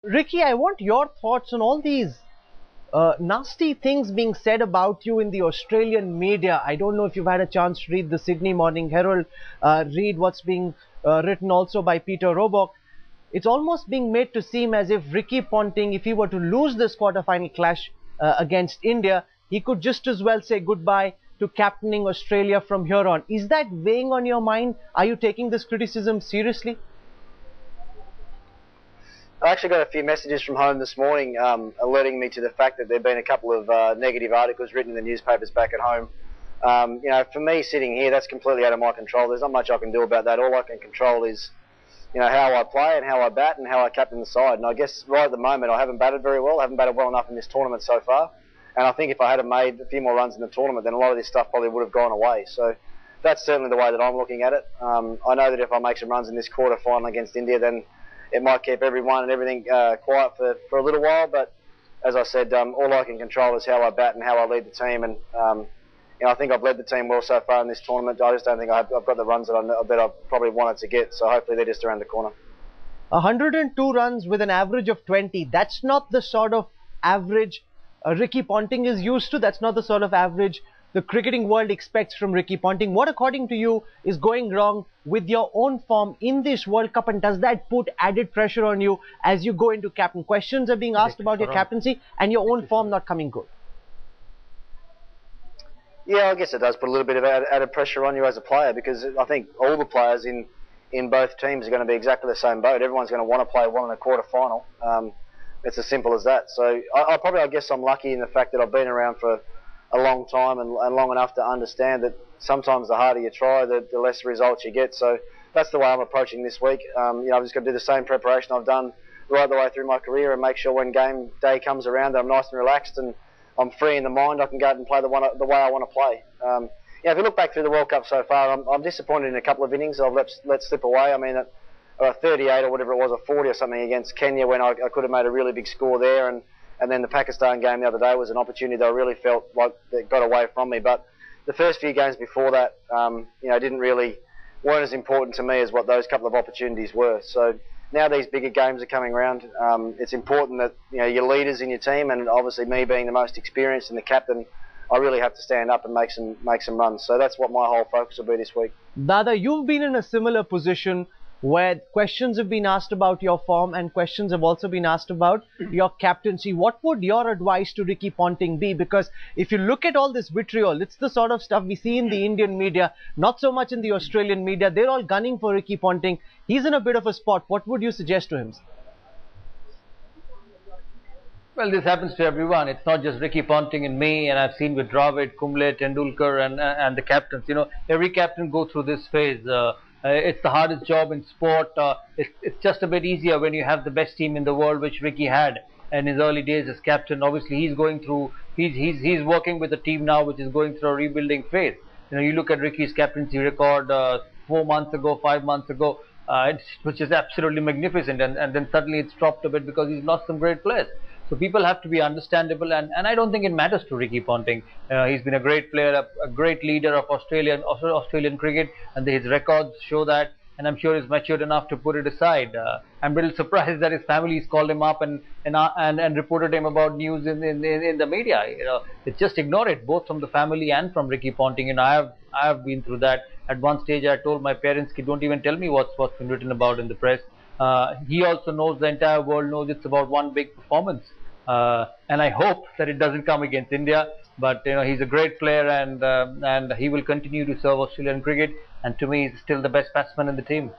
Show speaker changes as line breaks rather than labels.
Ricky, I want your thoughts on all these nasty things being said about you in the Australian media. I don't know if you've had a chance to read the Sydney Morning Herald, read what's being written also by Peter Roebuck. It's almost being made to seem as if Ricky Ponting, if he were to lose this quarterfinal clash against India, he could just as well say goodbye to captaining Australia from here on. Is that weighing on your mind? Are you taking this criticism seriously?
I actually got a few messages from home this morning alerting me to the fact that there have been a couple of negative articles written in the newspapers back at home. For me sitting here, that's completely out of my control. There's not much I can do about that. All I can control is, how I play and how I bat and how I captain the side. And I guess right at the moment I haven't batted very well. I haven't batted well enough in this tournament so far. And I think if I had made a few more runs in the tournament, then a lot of this stuff probably would have gone away. So that's certainly the way that I'm looking at it. I know that if I make some runs in this quarter final against India, then it might keep everyone and everything quiet for a little while, but as I said, all I can control is how I bat and how I lead the team. And I think I've led the team well so far in this tournament. I just don't think I've got the runs that I probably wanted to get. So hopefully they're just around the corner.
102 runs with an average of 20. That's not the sort of average Ricky Ponting is used to. That's not the sort of average the cricketing world expects from Ricky Ponting. What, according to you, is going wrong with your own form in this World Cup, and does that put added pressure on you as you go into captain? Questions are being asked about your captaincy and your own form not coming good.
Yeah, I guess it does put a little bit of added pressure on you as a player, because I think all the players in both teams are going to be exactly the same boat. Everyone's going to want to play well in a quarter final. It's as simple as that. So I guess I'm lucky in the fact that I've been around for a long time and long enough to understand that sometimes the harder you try, the less results you get. So that's the way I'm approaching this week. I've just got to do the same preparation I've done right the way through my career and make sure when game day comes around that I'm nice and relaxed and I'm free in the mind. I can go out and play the way I want to play. If you look back through the World Cup so far, I'm disappointed in a couple of innings I've let slip away. I mean, at 38 or whatever it was, or 40 or something against Kenya, when I could have made a really big score there, and then the Pakistan game the other day was an opportunity that I really felt like that got away from me. But the first few games before that, weren't as important to me as what those couple of opportunities were. So now these bigger games are coming around. It's important that your leaders in your team, and obviously me being the most experienced and the captain, I really have to stand up and make some runs. So that's what my whole focus will be this week.
Dada, you've been in a similar position where questions have been asked about your form and questions have also been asked about your captaincy. What would your advice to Ricky Ponting be? Because if you look at all this vitriol, it's the sort of stuff we see in the Indian media, not so much in the Australian media. They're all gunning for Ricky Ponting. He's in a bit of a spot. What would you suggest to him?
Well, this happens to everyone. It's not just Ricky Ponting and me, and I've seen with Dravid, Kumble, Tendulkar and the captains. Every captain go through this phase. It's the hardest job in sport. It's just a bit easier when you have the best team in the world, which Ricky had in his early days as captain. Obviously, he's going through. He's working with a team now which is going through a rebuilding phase. You look at Ricky's captaincy record 4 months ago, 5 months ago, which is absolutely magnificent, and then suddenly it's dropped a bit because he's lost some great players. So people have to be understandable, and I don't think it matters to Ricky Ponting. He's been a great player, a great leader of Australian cricket, and his records show that, and I'm sure he's matured enough to put it aside. I'm a little surprised that his family's called him up and reported him about news in the media. It's just ignore it, both from the family and from Ricky Ponting. I have been through that. At one stage, I told my parents, "Don't even tell me what's been written about in the press." He also knows, the entire world knows, it's about one big performance. And I hope that it doesn't come against India. But he's a great player, and he will continue to serve Australian cricket. And to me, he's still the best batsman in the team.